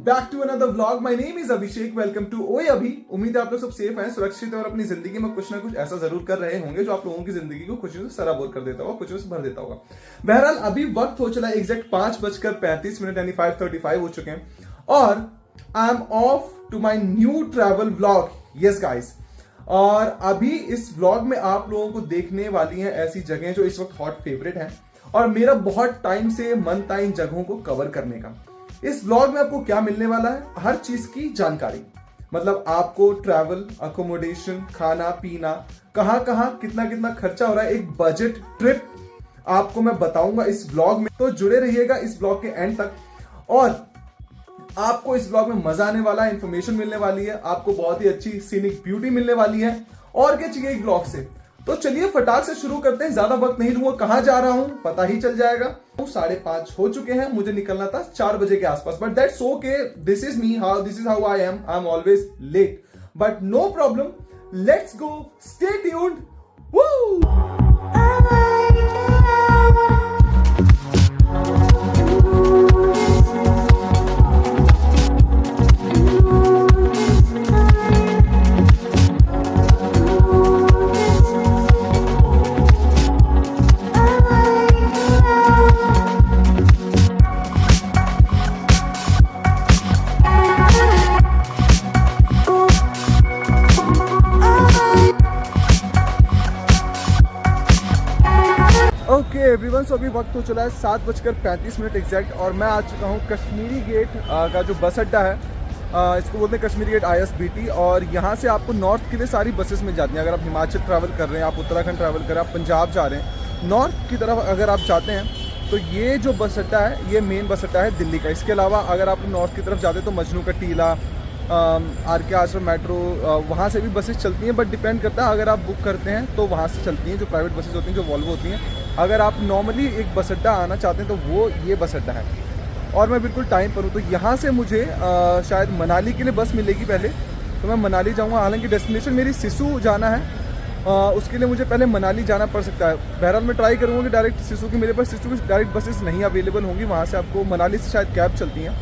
Back to another vlog. My name is Abhishek. Welcome to Oye Abhi. उम्मीद है आप लोग सब सेफ हैं, सुरक्षित हैं और अपनी जिंदगी में कुछ ना कुछ ऐसा जरूर कर रहे होंगे जो आप लोगों की जिंदगी को खुशियों से सराबोर कर देता होगा, खुशियों से भर देता होगा। बहरहाल अभी वक्त हो चला एग्जैक्ट 5:35 यानी 5:35 हो चुके हैं और I am off to my new travel vlog. Yes guys, और अभी इस व्लॉग में आप लोगों को देखने वाली हैं ऐसी जगहें जो इस वक्त हॉट फेवरेट हैं और मेरा बहुत टाइम से मन था इन जगहों को कवर करने का। इस व्लॉग में आपको क्या मिलने वाला है, हर चीज की जानकारी, मतलब आपको ट्रैवल, अकोमोडेशन, खाना पीना, कहां कहां कितना कितना खर्चा हो रहा है, एक बजट ट्रिप आपको मैं बताऊंगा इस व्लॉग में। तो जुड़े रहिएगा इस व्लॉग के एंड तक और आपको इस व्लॉग में मजा आने वाला है, इंफॉर्मेशन मिलने वाली है, आपको बहुत ही अच्छी सीनिक ब्यूटी मिलने वाली है और क्या चाहिए एक व्लॉग से। तो चलिए फटाक से शुरू करते हैं, ज्यादा वक्त नहीं लूंगा। कहां जा रहा हूं पता ही चल जाएगा। 5:30 हो चुके हैं, मुझे निकलना था 4 बजे के आसपास, but that's okay, this is me, this is how I am always late, but no problem. Let's go, stay tuned. Okay everyone, so अभी वक्त हो चला है 7:35 एग्जैक्ट और मैं आ चुका हूँ कश्मीरी गेट का जो बस अड्डा है, इसको बोलते हैं कश्मीरी गेट ISBT। और यहाँ से आपको नॉर्थ के लिए सारी बसेस मिल जाती हैं। अगर आप हिमाचल ट्रैवल कर रहे हैं, आप उत्तराखंड ट्रैवल कर रहे हैं, आप पंजाब जा रहे हैं, नॉर्थ की तरफ अगर आप जाते हैं तो ये जो बस अड्डा है ये मेन बस अड्डा है दिल्ली का। इसके अलावा अगर आप नॉर्थ की तरफ जाते हैं तो मजनू का टीला, RK आश्रम मेट्रो, वहाँ से भी बसेस चलती हैं, बट डिपेंड करता है अगर आप बुक करते हैं तो वहाँ से चलती हैं जो प्राइवेट बसेस होती हैं, जो वॉल्वो होती हैं। अगर आप नॉर्मली एक बस अड्डा आना चाहते हैं तो वो ये बस अड्डा है और मैं बिल्कुल टाइम पर हूँ। तो यहाँ से मुझे शायद मनाली के लिए बस मिलेगी पहले, तो मैं मनाली जाऊँगा। हालांकि डेस्टिनेशन मेरी सिसु जाना है, उसके लिए मुझे पहले मनाली जाना पड़ सकता है। बहरहाल मैं ट्राई करूँगा कि डायरेक्ट सिसु की, मेरे पास सिसु की डायरेक्ट बसेस नहीं अवेलेबल होंगी, वहाँ से आपको मनाली से शायद कैब चलती हैं।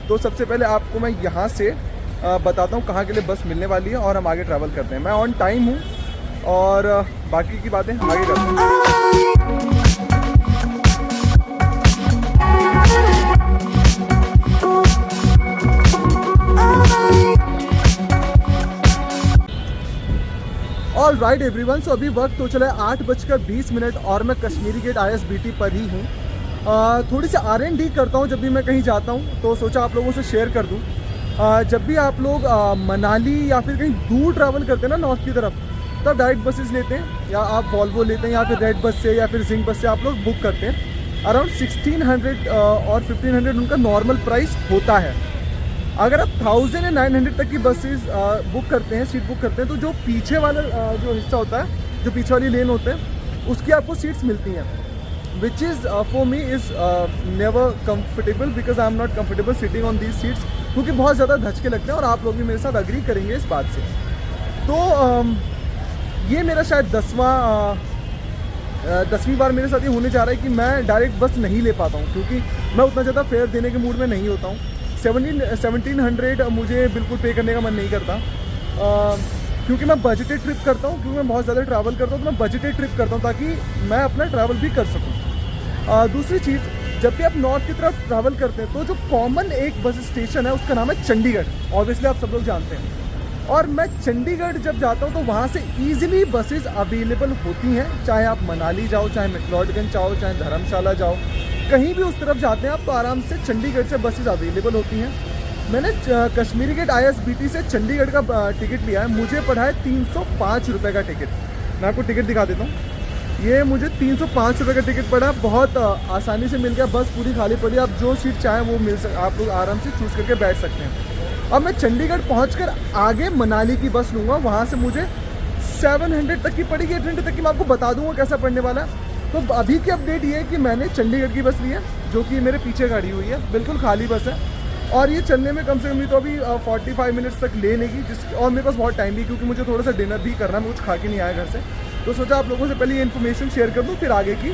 तो सबसे पहले आपको मैं यहाँ से बताता हूँ कहाँ के लिए बस मिलने वाली है और हम आगे ट्रैवल करते हैं। मैं ऑन टाइम हूँ और बाकी की बातें आगे करते हैं। ऑल राइट एवरीवन, सो अभी वक्त तो चला है 8:20 और मैं कश्मीरी गेट ISBT पर ही हूँ। थोड़ी सी R&D करता हूँ जब भी मैं कहीं जाता हूँ, तो सोचा आप लोगों से शेयर कर दूँ। जब भी आप लोग मनाली या फिर कहीं दूर ट्रैवल करते हैं ना नॉर्थ की तरफ, तब डायरेक्ट बसेस लेते हैं या आप वॉल्वो लेते हैं या फिर रेड बस से या फिर जिंक बस से आप लोग बुक करते हैं। अराउंड 1600 और 1500 उनका नॉर्मल प्राइस होता है। अगर आप 1000 या 900 तक की बसेस बुक करते हैं, सीट बुक करते हैं, तो जो पीछे वाला जो हिस्सा होता है, जो पीछे वाली लेन होते हैं, उसकी आपको सीट्स मिलती हैं, which is for me is never comfortable because I am not comfortable sitting on these seats, क्योंकि बहुत ज़्यादा धचके लगते हैं और आप लोग भी मेरे साथ अग्री करेंगे इस बात से। तो ये मेरा शायद 10वीं बार मेरे साथ ये होने जा रहा है कि मैं डायरेक्ट बस नहीं ले पाता हूँ, क्योंकि मैं उतना ज़्यादा फेयर देने के मूड में नहीं होता हूँ। 1700 मुझे बिल्कुल पे करने का मन नहीं करता, क्योंकि मैं बजटेड ट्रिप करता हूँ, क्योंकि मैं बहुत ज़्यादा ट्रैवल करता हूँ, तो मैं बजटेड ट्रिप करता हूँ ताकि मैं अपना ट्रैवल भी कर सकूँ। दूसरी चीज़, जब भी आप नॉर्थ की तरफ ट्रैवल करते हैं तो जो कॉमन एक बस स्टेशन है उसका नाम है चंडीगढ़, ऑब्वियसली आप सब लोग जानते हैं। और मैं चंडीगढ़ जब जाता हूँ तो वहाँ से ईजिली बसेस अवेलेबल होती हैं, चाहे आप मनाली जाओ, चाहे मैक्लोडगंज जाओ, चाहे धर्मशाला जाओ, कहीं भी उस तरफ जाते हैं आप तो आराम से चंडीगढ़ से बसेस अवेलेबल होती हैं। मैंने कश्मीरी गेट ISBT से चंडीगढ़ का टिकट लिया है, मुझे पड़ा है 305 रुपये का टिकट। मैं आपको टिकट दिखा देता हूँ, ये मुझे 305 रुपये का टिकट पड़ा, बहुत आसानी से मिल गया। बस पूरी खाली पड़ी, आप जो सीट चाहें वो आप लोग आराम से चूज़ करके बैठ सकते हैं। अब मैं चंडीगढ़ पहुंचकर आगे मनाली की बस लूँगा, वहाँ से मुझे 700 तक की पड़ेगी, 800 तक की। मैं आपको बता दूँगा कैसा पड़ने वाला है। तो अभी की अपडेट ये है कि मैंने चंडीगढ़ की बस ली है, जो कि मेरे पीछे खड़ी हुई है, बिल्कुल खाली बस है और ये चलने में कम से कम तो अभी 45 मिनट्स तक ले लेगी, और मेरे पास बहुत टाइम भी, क्योंकि मुझे थोड़ा सा डिनर भी करना है, मैं कुछ खा के नहीं आया घर से। तो सोचा आप लोगों से पहले ये इन्फॉर्मेशन शेयर कर दूँ, फिर आगे की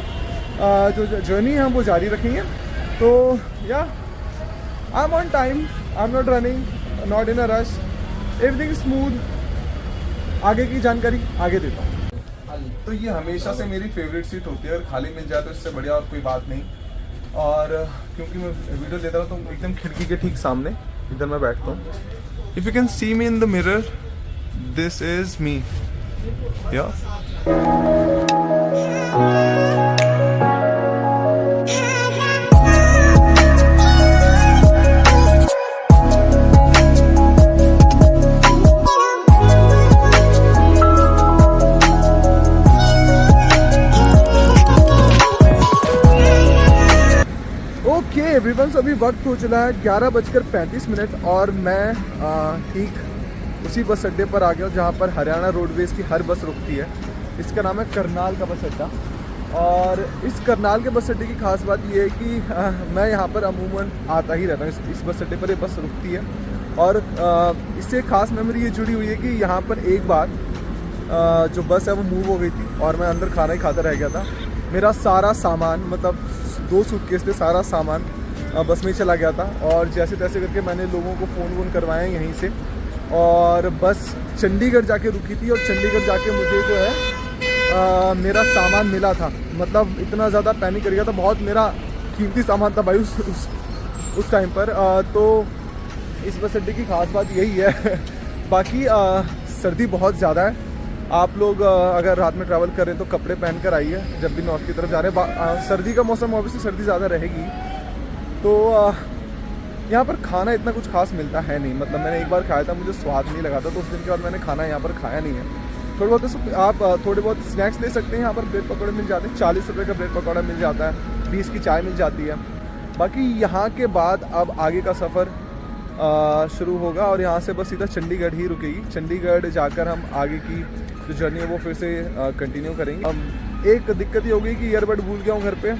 जो जर्नी है वो जारी रखेंगे। तो या I am on time, I am not running, not in a rush, everything smooth. आगे की जानकारी आगे देता हूँ। तो ये हमेशा से मेरी फेवरेट सीट होती है, अगर खाली मिल जाए तो इससे बढ़िया और कोई बात नहीं। और क्योंकि मैं वीडियो देता हूँ तो एकदम खिड़की के ठीक सामने इधर मैं बैठता हूँ। If you can see me in the mirror, this is me yeah. Okay everyone, अभी वक्त हो चला है 11:35 और मैं ठीक उसी बस अड्डे पर आ गया हूँ जहाँ पर हरियाणा रोडवेज़ की हर बस रुकती है। इसका नाम है करनाल का बस अड्डा। और इस करनाल के बस अड्डे की खास बात यह है कि मैं यहाँ पर अमूमन आता ही रहता हूँ। इस बस अड्डे पर ये बस रुकती है और इससे खास मेमोरी ये जुड़ी हुई है कि यहाँ पर एक बार जो बस है वो मूव हो गई थी और मैं अंदर खाना ही खाता रह गया था। मेरा सारा सामान, मतलब 2 सूटकेस थे, सारा सामान बस में चला गया था। और जैसे तैसे करके मैंने लोगों को फ़ोन वोन करवाया यहीं से, और बस चंडीगढ़ जाके रुकी थी। और चंडीगढ़ जाके मुझे जो है मेरा सामान मिला था। मतलब इतना ज़्यादा पैनिक कर गया था, बहुत मेरा कीमती सामान था भाई उस टाइम पर। तो इस बस अड्डे की खास बात यही है। बाकी सर्दी बहुत ज़्यादा है। आप लोग अगर रात में ट्रैवल करें तो कपड़े पहन कर आइए जब भी नॉर्थ की तरफ जा रहे हैं। सर्दी का मौसम, ऑब्वियसली सर्दी ज़्यादा रहेगी। तो यहाँ पर खाना इतना कुछ खास मिलता है नहीं। मतलब मैंने एक बार खाया था, मुझे स्वाद नहीं लगा था, तो उस दिन के बाद मैंने खाना यहाँ पर खाया नहीं है। आप थोड़े बहुत स्नैक्स ले सकते हैं। यहाँ पर ब्रेड पकौड़े मिल जाते हैं, 40 रुपये का ब्रेड पकौड़ा मिल जाता है, 20 की चाय मिल जाती है। बाकी यहाँ के बाद अब आगे का सफ़र शुरू होगा और यहाँ से बस सीधा चंडीगढ़ ही रुकेगी। चंडीगढ़ जाकर हम आगे की जो जर्नी है वो फिर से कंटिन्यू करेंगे। अब एक दिक्कत ये हो गई कि ईयरबड भूल गया हूँ घर पे।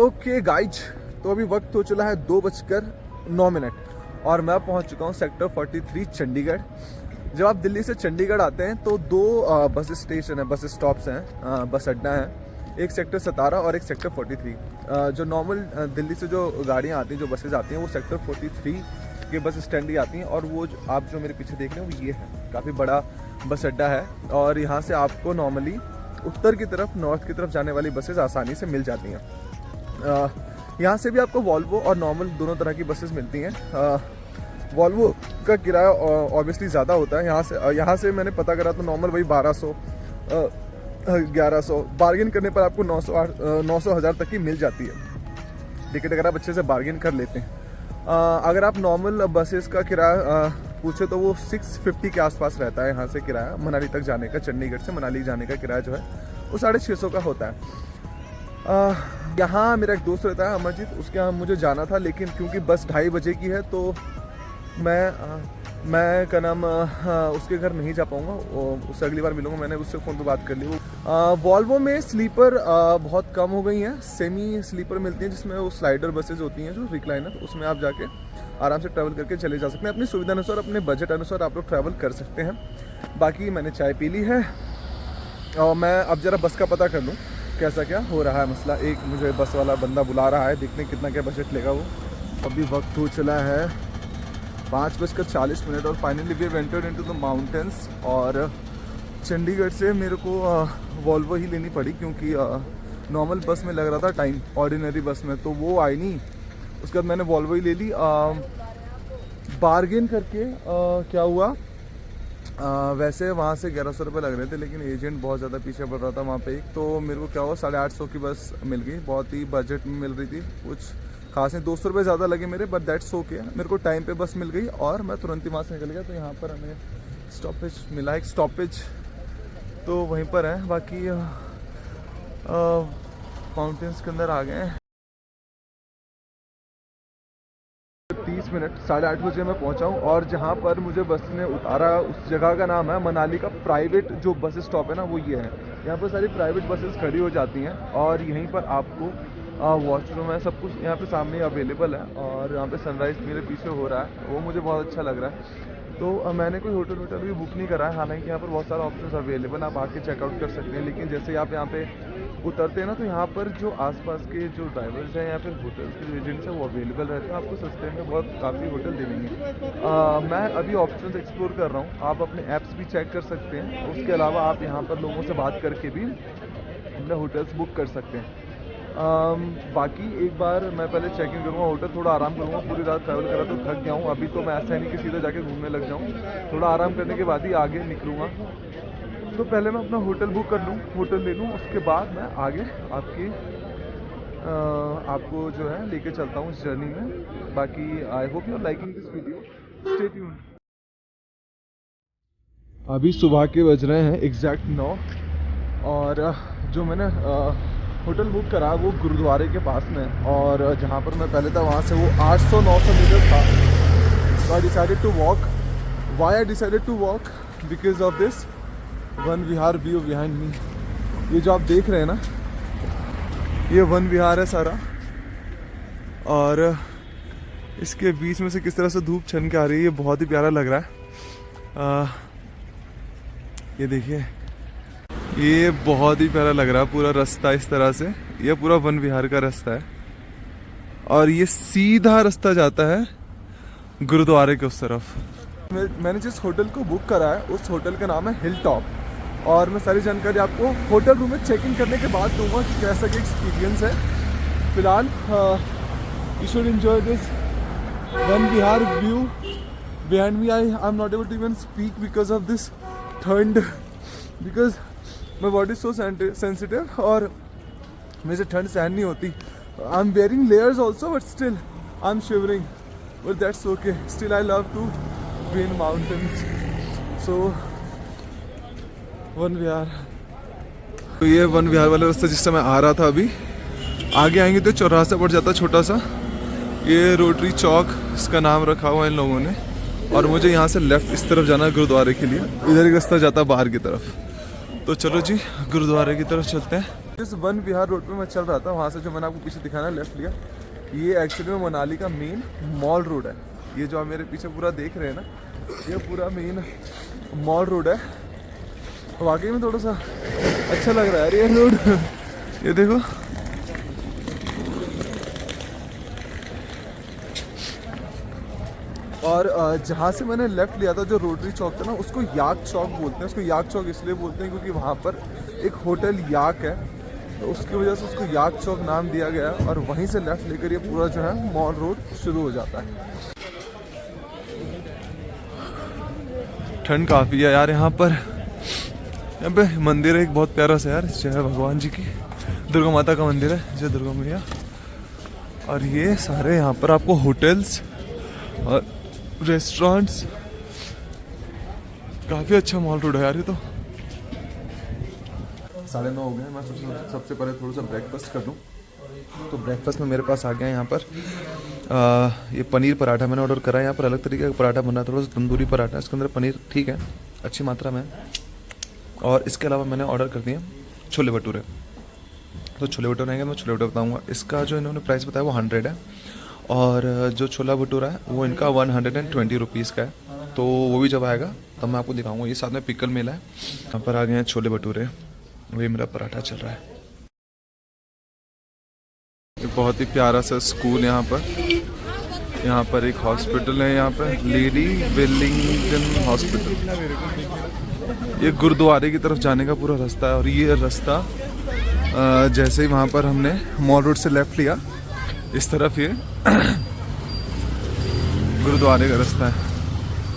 ओके गाइज, तो अभी वक्त हो चला है 2:09 और मैं पहुंच चुका हूं सेक्टर 43 चंडीगढ़। जब आप दिल्ली से चंडीगढ़ आते हैं तो 2 बस स्टेशन है, बस स्टॉप्स हैं, बस अड्डा है। एक सेक्टर 17 और एक सेक्टर 43। जो नॉर्मल दिल्ली से जो गाड़ियां आती हैं, जो बसेज आती हैं, वो सेक्टर 43 के बस स्टैंड ही आती हैं। और वो आप जो मेरे पीछे देख रहे हैं वो ये है, काफ़ी बड़ा बस अड्डा है। और यहाँ से आपको नॉर्मली उत्तर की तरफ, नॉर्थ की तरफ जाने वाली बसेज आसानी से मिल जाती हैं। यहाँ से भी आपको वॉल्वो और नॉर्मल दोनों तरह की बसेस मिलती हैं। वॉल्वो का किराया ऑब्वियसली ज़्यादा होता है। यहाँ से मैंने पता करा तो नॉर्मल वही 1200 1100, बार्गेन करने पर आपको 900 1000 तक की मिल जाती है टिकट, अगर आप अच्छे से बार्गेन कर लेते हैं। अगर आप नॉर्मल बसेस का किराया पूछे तो वो 650 के आसपास रहता है यहाँ से किराया। मनाली तक जाने का, चंडीगढ़ से मनाली जाने का किराया जो है वो 650 का होता है। यहाँ मेरा एक दोस्त रहता है अमरजीत, उसके यहाँ मुझे जाना था, लेकिन क्योंकि बस 2:30 बजे की है तो मैं क्या नाम उसके घर नहीं जा पाऊँगा। उससे अगली बार मिलूंगा, मैंने उससे फ़ोन पे बात कर ली। वॉल्वो में स्लीपर बहुत कम हो गई हैं, सेमी स्लीपर मिलती हैं जिसमें वो स्लाइडर बसेज होती हैं जो रिक्लाइनर, उसमें आप जाके आराम से ट्रैवल करके चले जा सकते हैं। अपनी सुविधा अनुसार, अपने बजट अनुसार आप लोग ट्रैवल कर सकते हैं। बाकी मैंने चाय पी ली है और मैं अब ज़रा बस का पता कर लूँ कैसा क्या हो रहा है मसला। एक मुझे बस वाला बंदा बुला रहा है, देखने कितना क्या बजट लेगा वो। अभी वक्त हो चला है 5:40 और finally we ventured into the mountains. और चंडीगढ़ से मेरे को वॉल्वो ही लेनी पड़ी क्योंकि नॉर्मल बस में लग रहा था टाइम, ऑर्डिनरी बस में, तो वो आई नहीं। उसके बाद मैंने वॉल्वो ही ले ली। बार्गेन करके क्या हुआ, वैसे वहाँ से 1100 रुपये लग रहे थे, लेकिन एजेंट बहुत ज़्यादा पीछे पड़ रहा था वहाँ पे। तो मेरे को क्या हुआ, 850 की बस मिल गई, बहुत ही बजट में मिल रही थी, कुछ खास नहीं। 200 रुपये ज़्यादा लगे मेरे, बट दैट्स ओके। मेरे को टाइम पे बस मिल गई और मैं तुरंत ही वहाँ से निकल गया। तो यहाँ पर हमें स्टॉपेज मिला, एक स्टॉपेज तो वहीं पर है। बाकी माउंटेन्स के अंदर आ गए हैं। 20 मिनट 8:30 बजे मैं पहुंचा हूं और जहां पर मुझे बस ने उतारा उस जगह का नाम है मनाली का प्राइवेट जो बस स्टॉप है ना, वो ये है। यहाँ पर सारी प्राइवेट बसेस खड़ी हो जाती हैं और यहीं पर आपको वॉशरूम है, सब कुछ यहाँ पे सामने अवेलेबल है। और यहाँ पे सनराइज़ मेरे पीछे हो रहा है, वो मुझे बहुत अच्छा लग रहा है। तो मैंने कोई होटल भी बुक नहीं करा है, हालांकि यहाँ पर बहुत सारे ऑप्शंस अवेलेबल, आप आके चेकआउट कर सकते हैं। लेकिन जैसे आप यहाँ पे उतरते हैं ना, तो यहाँ पर जो आसपास के जो ड्राइवर्स हैं या फिर होटल्स के जो एजेंट्स हैं वो अवेलेबल रहते हैं, आपको सस्ते में बहुत काफ़ी होटल दे देंगे। मैं अभी ऑप्शंस एक्सप्लोर कर रहा हूँ, आप अपने ऐप्स भी चेक कर सकते हैं। उसके अलावा आप यहाँ पर लोगों से बात करके भी अपने होटल्स बुक कर सकते हैं। बाकी एक बार मैं पहले चेक इन करूँगा होटल, थोड़ा आराम करूँगा। पूरी रात ट्रैवल करा तो थक गया हूँ, अभी तो मैं ऐसा नहीं कि सीधा जाके घूमने लग जाऊँ, थोड़ा आराम करने के बाद ही आगे निकलूँगा। तो पहले मैं अपना होटल बुक कर लूँ, होटल ले लूँ, उसके बाद मैं आगे आपको जो है लेके चलता हूँ इस जर्नी में। बाकी I hope you are liking this video, stay tuned. अभी सुबह के बज रहे हैं एग्जैक्ट 9 और जो मैंने होटल बुक करा वो गुरुद्वारे के पास में, और जहाँ पर मैं पहले था वहाँ से वो 800-900 मीटर था। तो I decided to walk. Why I decided to walk? Because of this Van Vihar view behind me. ये जो आप देख रहे हैं ना, ये वन विहार है सारा, और इसके बीच में से किस तरह से धूप छन के आ रही है, ये बहुत ही प्यारा लग रहा है। ये देखिए, ये बहुत ही प्यारा लग रहा है पूरा रास्ता इस तरह से। ये पूरा वन विहार का रास्ता है और ये सीधा रास्ता जाता है गुरुद्वारे के उस तरफ। मैंने जिस होटल को बुक करा है उस होटल का नाम है हिल टॉप, और मैं सारी जानकारी आपको होटल रूम में चेक इन करने के बाद दूंगा कि कैसा क्या एक्सपीरियंस है। फिलहाल you should enjoy this Van Vihar view behind me. I am not able to even speak because of this ठंड, because my body so sensitive और मेरे से ठंड सहन नहीं होती। I am wearing layers also but still I am shivering, but that's okay. Still I love to be in mountains. So Van Vihar, तो ये वन विहार वाला रास्ता जिससे मैं आ रहा था, अभी आगे आएंगे तो चौराहा पड़ जाता छोटा सा। ये रोटरी चौक इसका नाम रखा हुआ है इन लोगों ने, और मुझे यहाँ से लेफ्ट इस तरफ जाना है गुरुद्वारे के लिए। इधर एक रास्ता जाता है बाहर की तरफ, तो चलो जी गुरुद्वारे की तरफ चलते हैं। जिस वन विहार रोड पे मैं चल रहा था, वहाँ से जो मैंने आपको पीछे दिखाना लेफ्ट लिया, ये एक्चुअली में मनाली का मेन मॉल रोड है। ये जो आप मेरे पीछे पूरा देख रहे हैं ना, ये पूरा मेन मॉल रोड है। वाकई में थोड़ा सा अच्छा लग रहा है ये रोड। ये देखो, और जहाँ से मैंने लेफ्ट लिया था जो रोटरी चौक था ना, उसको याक चौक बोलते हैं। उसको याक चौक इसलिए बोलते हैं क्योंकि वहाँ पर एक होटल याक है, तो उसकी वजह से उसको याक चौक नाम दिया गया है। और वहीं से लेफ्ट लेकर ये पूरा जो है मॉल रोड शुरू हो जाता है। ठंड काफ़ी है यार यहाँ पर। यहाँ पे मंदिर है एक बहुत प्यारा सा यार, जय भगवान जी की, दुर्गा माता का मंदिर है, जय दुर्गा मैया। और ये सारे यहाँ पर आपको होटल्स और रेस्टोरेंट्स, काफ़ी अच्छा मॉल रोड है यार ये तो। 9:30 हो गए, मैं सबसे पहले थोड़ा सा ब्रेकफास्ट कर लूँ। तो ब्रेकफास्ट में मेरे पास आ गया यहाँ पर ये पनीर पराठा मैंने ऑर्डर करा है। यहाँ पर अलग तरीके का पराठा बना है, थोड़ा सा तंदूरी पराठा, इसके अंदर पनीर ठीक है अच्छी मात्रा में। और इसके अलावा मैंने ऑर्डर कर दिया छोले भटूरे। तो छोले भटूरे आएंगे, मैं छोले भटूरे बताऊँगा। इसका जो इन्होंने प्राइस बताया वो 100 है, और जो छोला भटूरा है वो इनका 120 रुपीज़ का है। तो वो भी जब आएगा तब मैं आपको दिखाऊंगा। ये साथ में पिकल मिला है। यहाँ पर आ गए हैं छोले भटूरे, वही मेरा पराठा चल रहा है। ये बहुत ही प्यारा सा स्कूल यहाँ पर एक हॉस्पिटल है, यहाँ पर लेडी वेलिंगटन हॉस्पिटल। ये गुरुद्वारे की तरफ जाने का पूरा रास्ता है, और ये रास्ता जैसे ही वहाँ पर हमने मॉल रोड से लेफ्ट लिया, इस तरफ ये गुरुद्वारे का रास्ता है।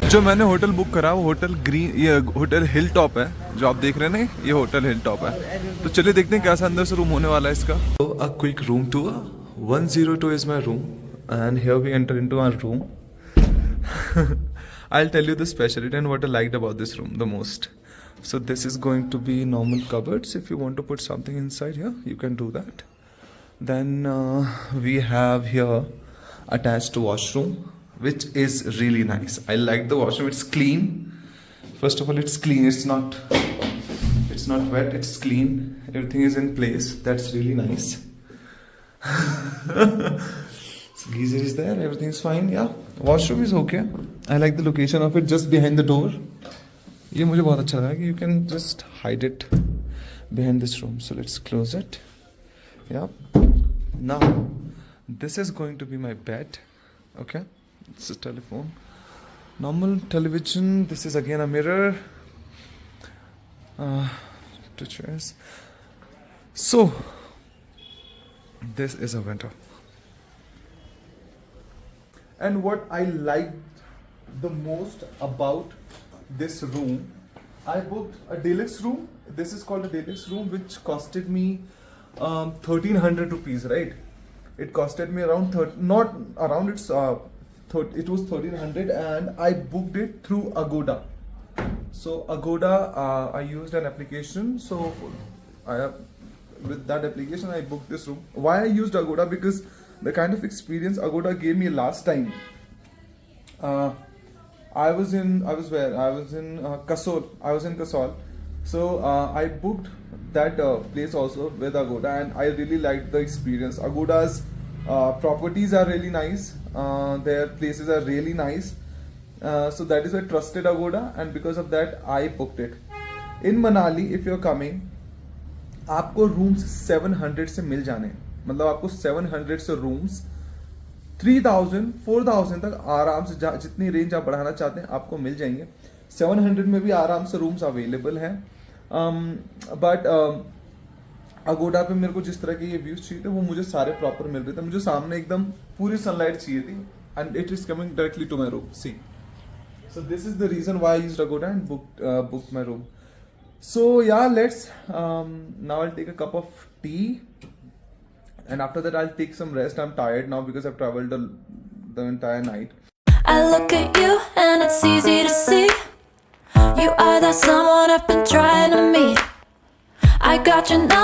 जो मैंने होटल बुक करा वो होटल ये होटल हिल टॉप है, जो आप देख रहे हैं ना, ये होटल हिल टॉप है। तो चलिए देखते हैं कैसा अंदर से रूम होने वाला है इसका। तो a quick room tour, 102 is my room and here we enter into our room. I'll tell you the specialty and what I liked about this room the most. So this is going to be normal cupboards. If you want to put something inside here, you can do that. Then we have here attached washroom, which is really nice. I like the washroom. It's clean. First of all, it's clean. It's not wet. It's clean. Everything is in place. That's really nice. So geyser is there. Everything is fine. Yeah. Washroom is okay. I like the location of it, just behind the door. ये मुझे बहुत अच्छा लगा कि you can just hide it behind this room. So let's close it. Yeah. Now, this is going to be my bed. Okay. It's a telephone. Normal television. This is again a mirror. Two chairs. So, this is a window. And what I liked the most about this room, I booked a deluxe room. This is called a deluxe room, which costed me 1,300 rupees, right? It costed me around not around it's it was 1,300, and I booked it through Agoda. So Agoda, I used an application. So with that application, I booked this room. Why I used Agoda? Because the kind of experience Agoda gave me last time. I was in Kasol. I was in Kasol. So I booked that place also with Agoda, and I really liked the experience. Agoda's properties are really nice. Their places are really nice. So that is why I trusted Agoda, and because of that I booked it. In Manali, if you're coming, आपको rooms 700 से मिल जाने, मतलब आपको 700 से rooms 3,000 4,000 तक आराम से जितनी रेंज आप बढ़ाना चाहते हैं आपको मिल जाएंगे. 700 में भी आराम से रूम्स अवेलेबल है. बट अगोडा पे मेरे को जिस तरह के ये व्यूज चाहिए थे वो मुझे सारे प्रॉपर मिल रहे थे. मुझे सामने एकदम पूरी सनलाइट चाहिए थी, and it is coming directly to my room. See, so this is the reason why I used Agoda and booked my room. So yeah, let's now I'll take a cup of tea, and after that I'll take some rest. I'm tired now because I've traveled the entire night. I look at you and it's easy to see you are that someone I've been trying to meet. I got your number.